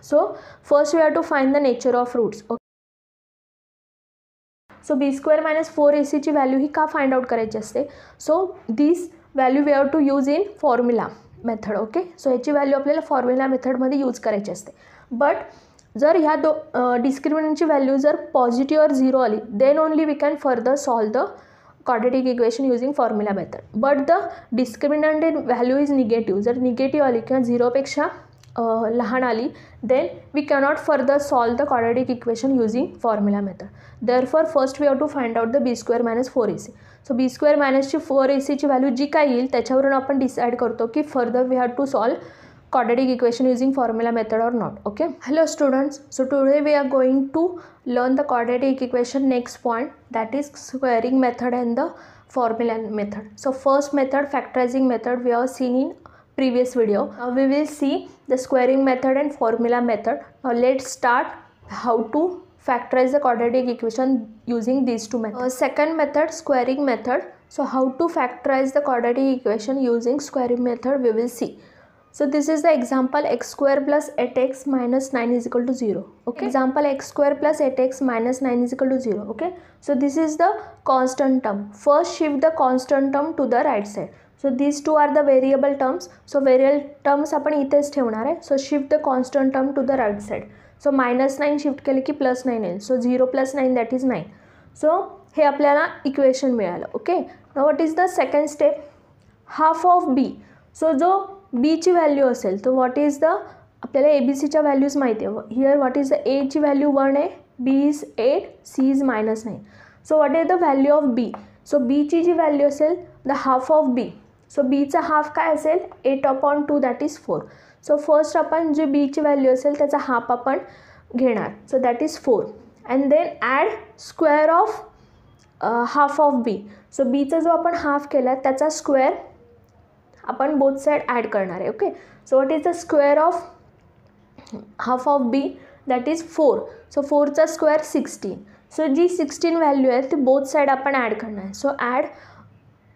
So first we have to find the nature of roots. Okay, so B square minus 4ac ची value ही का find out करायची असते. So this value we have to use in formula method. Okay, so याची value आपल्याला formula मेथडमध्ये use करायची असते. बट जर ह्या डिस्क्रिमिनंटची व्हॅल्यू जर पॉझिटिव्ह और 0 आली then only we can further solve the quadratic equation using formula method. But the discriminant in value is negative. जर निगेटिव्ह आली किंवा 0 पेक्षा लहान आली then we cannot further solve the quadratic equation using formula method. Therefore first we have to find out the b square minus 4ac. So b square minus 4ac ची value जी काय येईल त्याच्यावरून आपण डिसाइड करतो की further we have to solve quadratic equation using formula method or not. Okay, hello students, so today we are going to learn the quadratic equation next point, that is squaring method and the formula method. So first method, factorizing method, we have seen in previous video. Now we will see the squaring method and formula method. Now let's start how to factorize the quadratic equation using these two methods. Second method, squaring method. So how to factorize the quadratic equation using squaring method we will see. So this is the example, x square plus 8x minus 9 is equal to 0. Okay, example x square plus 8x minus 9 is equal to 0. Okay, so this is the constant term. First shift the constant term to the right side. So these two are the variable terms. So variable terms आपण इथेच ठेवणार आहे. So shift the constant term to the right side. So minus 9 shift केले की plus 9 येईल. So 0 plus 9 that is 9. So हे आपल्याला equation मिळालं. Okay, now what is the second step? Half of b. So जो b ची value असेल तर व्हॉट इज द आपल्याला ए बी सीच्या व्हॅल्यूज माहिती आहे. Here what is the A ची व्हॅल्यू 1 आहे, B is 8, C is -9. So what is the value of B. So बीची जी व्हॅल्यू असेल the half of B. So बीचा हाफ काय असेल 8/2 दॅट इज 4. सो फर्स्ट आपण जी बीची व्हॅल्यू असेल त्याचा हाफ आपण घेणार. So that is 4 and then add square of half of B. So बीचा जो आपण हाफ केला त्याचा स्क्वेअर आपण बोथ साइड ॲड करणार आहे. Okay, so what is the square of half of B that is 4. So 4चा स्क्वेअर 16. सो जी 16 व्हॅल्यू आहे ती बोथ साइड आपण ॲड करणार आहे. So add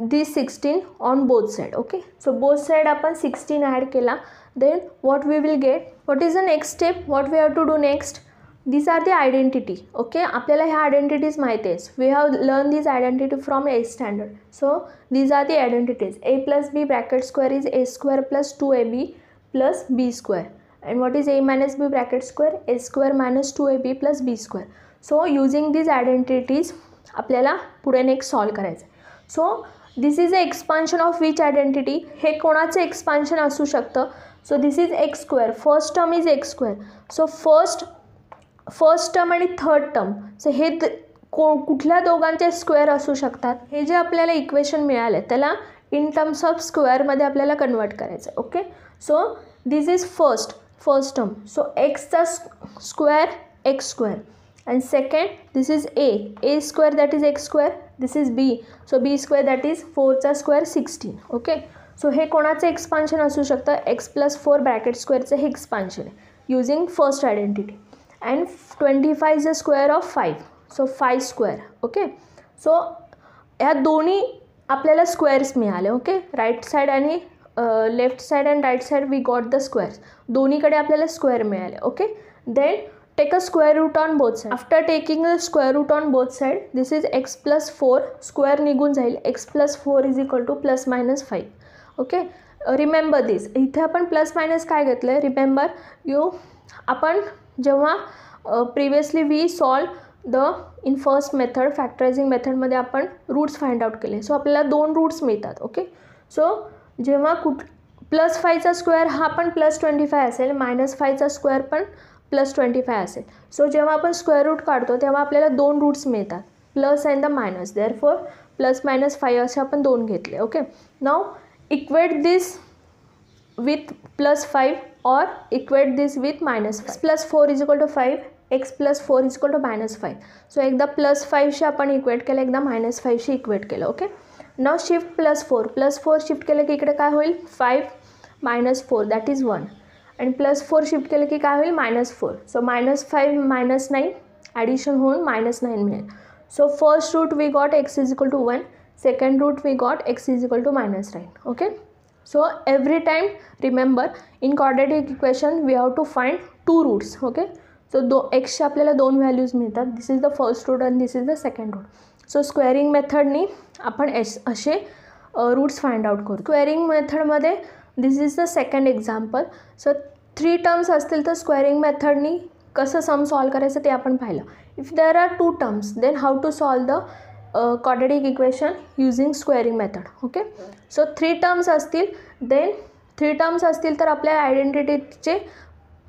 this 16 on both side. Okay, so both side आपण 16 ॲड केला then what we will get. What is the next step, what we have to do next. These are the identity. Okay, आपल्याला ह्या identities माहिती आहे. We have learned these identity from 8th standard. So these are the identities. A plus b bracket square is a square plus 2ab plus b square. And what is a minus b bracket square? A square minus 2ab plus b square. So using these identities आपल्याला पुढे next solve करायचं. So this is a expansion of which identity? हे कोणाचं expansion असू शकतं. So this is x square. First term is x square. So first term आणि third term. So हे कुठल्या दोघांचे स्क्वेअर असू शकतात. हे जे आपल्याला इक्वेशन मिळाले त्याला इन टर्म्स ऑफ स्क्वेअरमध्ये आपल्याला कन्वर्ट करायचं. Okay, so this is first term. So एक्सचा square X square and second this is A square that is X square. This is B. So B square that is 4चा square 16. Okay, so हे कोणाचं expansion असू शकतं. X plus 4 bracket स्क्वेअरचं हे expansion आहे using first identity. And 25 is the square of 5. So 5 square. Okay, so ह्या दोन्ही आपल्याला स्क्वेअर्स मिळाले. ओके, राईट साईड आणि left side and right side we got the squares. दोन्हीकडे आपल्याला स्क्वेअर मिळाले. Okay, then take a square root on both side. After taking a square root on both side this is X plus 4. Square निघून जाईल. X plus 4 is equal to plus minus 5. Okay, remember this. इथे आपण plus minus काय घेतलं आहे. Remember आपण जेव्हा previously we solve the in first method factorizing method आपण रूट्स फाइंड आउट केले. सो आपल्याला 2 रूट्स मिळतात. ओके, सो जेव्हा प्लस 5चा स्क्वेअर हा पण प्लस 25 असेल, मायनस 5चा स्क्वेअर पण प्लस 25 असेल. सो जेव्हा आपण स्क्वेअर रूट काढतो तेव्हा आपल्याला 2 रूट्स मिळतात, plus and the minus. Therefore plus minus 5 असे आपण 2 घेतले. Okay, now equate this with plus 5 or equate this with minus 5. Plus 4 is equal to 5, x plus 4 is equal to minus 5. So एकदा plus 5 शी आपण equate केलं, एकदा minus 5 शी equate केलं. Okay, नाव shift plus 4 shift केलं की इकडे काय होईल 5 minus 4 दॅट इज 1 आणि प्लस 4 शिफ्ट केलं की काय होईल -4. सो -5 -9 ॲडिशन होऊन -9 मिळेल. So first root we got x is equal to 1, second root we got x is equal to -9. Okay, So every time remember in quadratic equation we have to find two roots. Okay, so x चे आपल्याला दोन values मिळतात. This is the first root आणि this is the second root. So squaring मेथडनी आपण असे roots find out करू. Squaring मेथडमध्ये this is the second example. So 3 terms असतील तर स्क्वेअरिंग मेथडनी कसं सम सॉल्व करायचं ते आपण पाहिलं. If there are 2 terms then how to solve the quadratic equation using squaring method. Okay, so 3 terms असतील देन 3 टर्म्स असतील तर आपल्या आयडेंटिटीचे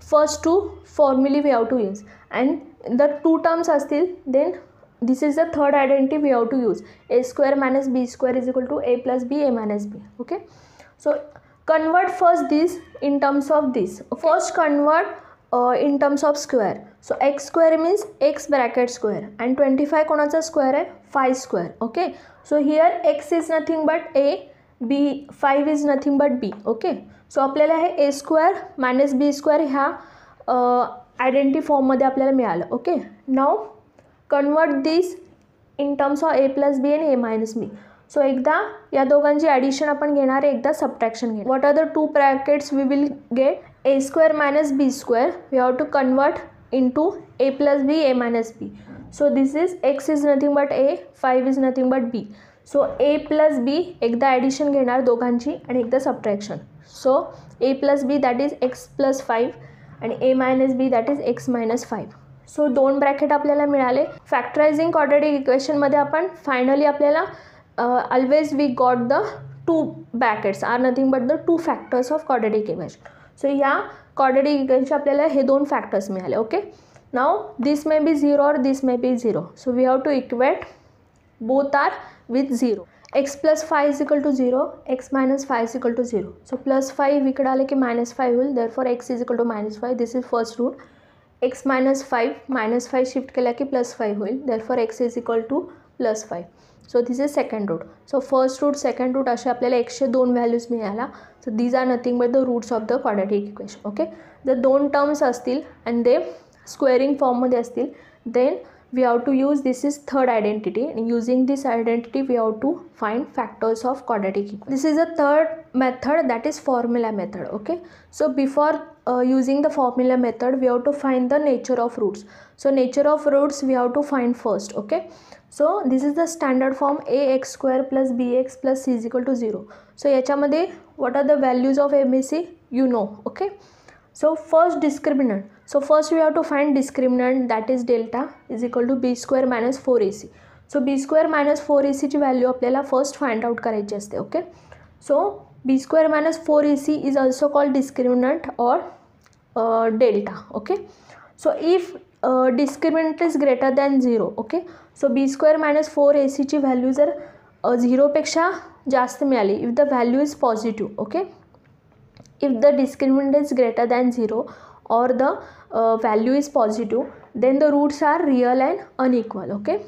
फर्स्ट 2 फॉर्म्युले we have to use and the 2 terms असतील then this is the third identity we have to use. a square minus b square is equal to a plus b a minus b. Okay, so convert first this in terms of this. First convert in terms of square. So x square means x bracket square and 25 कोणाचा square आहे 5 square. Okay, so here x is nothing but a, b 5 is nothing but b. Okay, so आपल्याला हे a square minus b square ह्या identity फॉर्ममध्ये आपल्याला मिळालं. Okay, now convert this in terms of a plus B आणि a minus B. So एकदा या दोघांची ॲडिशन आपण घेणार आहे, एकदा सबट्रॅक्शन घेणार. What are the 2 brackets we will get? a square minus b square we have to convert into a plus b a minus b. So this is x is nothing but a, 5 is nothing but b. So a plus b एकदा addition घेणार दोघांची आणि एकदा subtraction. So a plus b that is x plus 5 आणि a minus b that is x minus 5. So 2 bracket आपल्याला मिळाले. Factorising quadratic इक्वेशनमध्ये आपण फायनली आपल्याला always we got the 2 brackets are nothing but the 2 factors of quadratic equation. So या quadratic इक्वेशनचे आपल्याला हे 2 फॅक्टर्स मिळाले. Okay, now this may be 0 or this may be 0. So we have to equate both are with 0. x plus 5 is equal to 0, x minus 5 is equal to 0. So plus 5 इकडे आले की minus 5 होईल. Therefore x is equal to minus 5. This is first root. x minus 5 minus 5 shift केला की plus 5 होईल. Therefore x is equal to plus 5. So this is second root. So first root second root असे आपल्याला 102 values मिळाला. So these are nothing but the roots of the quadratic equation. Okay, जर 2 terms असतील and they squaring फॉर्ममध्ये असतील then we have to use this is third identity and using this identity we have to find factors of quadratic equation. This is a third method that is formula method. Okay, so before using the formula method we have to find the nature of roots. So nature of roots we have to find first. Okay, so this is the standard form ax square plus bx plus c is equal to 0. So याच्यामध्ये what are the values of a b c you know. Okay, so first discriminant. So first we have to find discriminant that is delta is equal to b square minus 4ac. So b square minus 4ac ची value आपल्याला first find out करायची असते. Okay, so b square minus 4ac is also called discriminant or delta. Okay, so if discriminant is greater than 0. Okay, so b square minus 4ac ची value जर 0 पेक्षा जास्त मिळाली if the value is positive. Okay, if the discriminant is greater than 0 or the value is positive then the roots are real and unequal. Okay,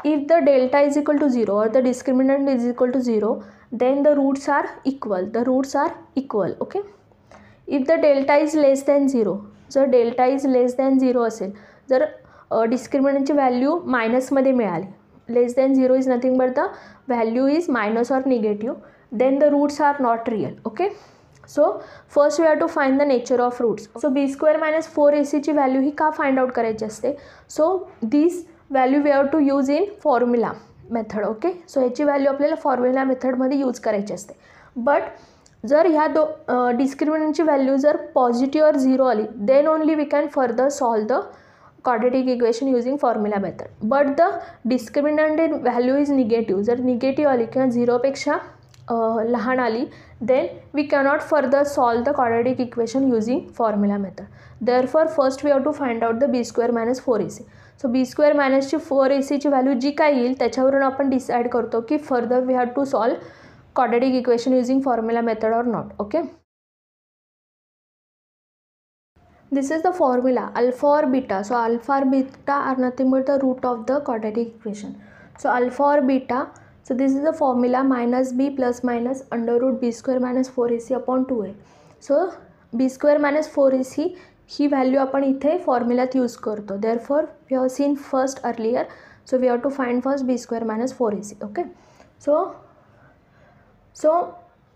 if the delta is equal to 0 or the discriminant is equal to 0 then the roots are equal. The roots are equal. Okay, if the delta is less than 0, जर delta is less than 0 असेल, जर डिस्क्रिमिनंटची value मायनसमध्ये मिळाली, less than 0 is nothing but the value is minus or negative, then the roots are not real. Okay, so first we have to find the nature of roots. So B square minus 4ac ची value ही का find out करायची असते? So this value we have to use in formula method. Okay, so ह्याची value आपल्याला formula मेथडमध्ये use करायची असते. बट जर ह्या डिस्क्रिमिनंटची व्हॅल्यू जर पॉझिटिव्ह और 0 आली then only we can further solve the quadratic equation using formula method. But the discriminant in value is negative, जर निगेटिव्ह आली किंवा 0 पेक्षा लहान आली then we cannot further solve the quadratic equation using formula method. Therefore first we have to find out the b square minus 4ac. So b square minus 4ac ची value जी काय येईल त्याच्यावरून आपण डिसाइड करतो की further we have to solve quadratic equation using formula method or not. Okay, this is the formula alpha or beta. So alpha or beta are nothing but the root of the quadratic equation. So alpha or beta, so this is the formula minus b plus minus under root b square minus 4ac upon 2a. So b square minus 4ac ही value आपण इथे फॉर्म्युलात use करतो. Therefore we have seen first earlier, so we have to find first b square minus 4ac. Okay, so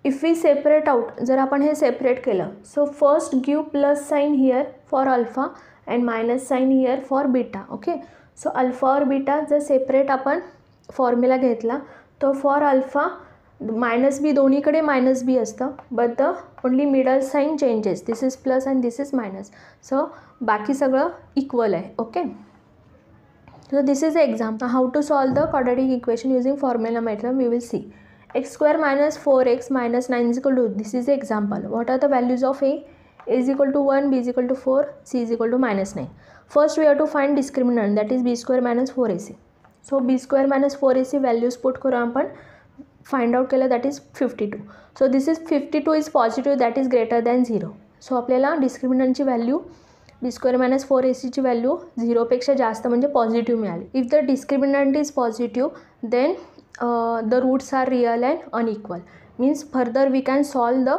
if we separate out, जर आपण हे separate केलं, so first give plus sign here for alpha and minus sign here for beta. Okay, so alpha और beta जर separate आपण formula घेतला तो for alpha minus बी, दोन्हीकडे मायनस बी असतं, but the only middle sign changes, this is plus and this is minus. So बाकी सगळं equal आहे. Okay, so this is the example how to solve the quadratic equation using formula method. We will see x square minus 4x minus 9 is equal to, this is the example. What are the values of a? A is equal to 1, b is equal to 4, c is equal to minus 9. First we have to find discriminant, that is b square minus 4ac. So b square minus 4ac values put करून आपण find out केलं, that is 52. So this is 52 is positive, that is greater than 0. So आपल्याला डिस्क्रिमिनंटची व्हॅल्यू B square minus 4ac value 0पेक्षा जास्त म्हणजे positive मिळाली. If the discriminant is positive then the roots are real and unequal, means further we can solve the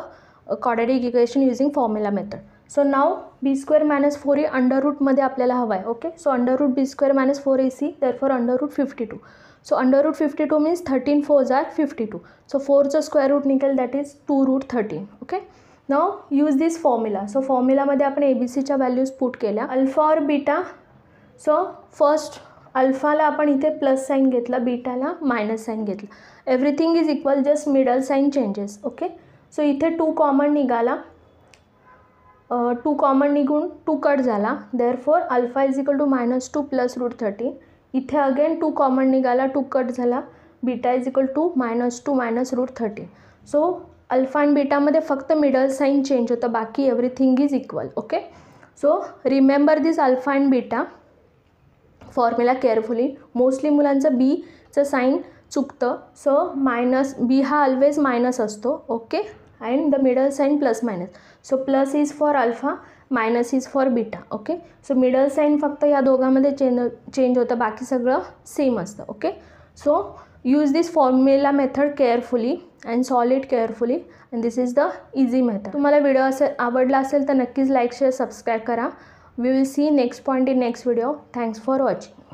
quadratic equation using formula method. So now B square minus 4 ही under रूटमध्ये आपल्याला हवा आहे. Okay, so under root B square minus 4ac therefore under root 52. So under root 52 means 13 4s are 52. So 4चं square root निघेल, that is 2 root 13. Okay, now use this formula. So फॉर्म्युलामध्ये आपण ABCच्या व्हॅल्यूज पुट केल्या, alpha और beta. So first अल्फाला आपण इथे प्लस साईन घेतला, बीटाला मायनस साईन घेतला. Everything is equal, just middle sign changes. Okay, so इथे 2 कॉमन निघाला, 2 कॉमन निघून 2 कट झाला, therefore alpha is equal to -2 plus root 13. इथे अगेन 2 कॉमन निघाला, 2 कट झाला, beta is equal to -2 minus root 13. So alpha आणि बीटामध्ये फक्त मिडल साईन चेंज होतं, बाकी everything is equal. Okay, so remember this alpha and beta formula carefully. Mostly मुलांचं बीचं साईन चुकतं. सो मायनस बी हा ऑलवेज मायनस असतो. Okay, and the middle sign plus minus. So plus is for alpha, minus is for beta. Okay, so middle sign फक्त या दोघांमध्ये change होतं, बाकी सगळं सेम असतं. Okay, so use this formula method carefully and solve it carefully, and this is the easy method. तुम्हाला video आवडला असेल तर नक्कीच लाईक शेअर सबस्क्राईब करा. We will see next point in next video. Thanks for watching.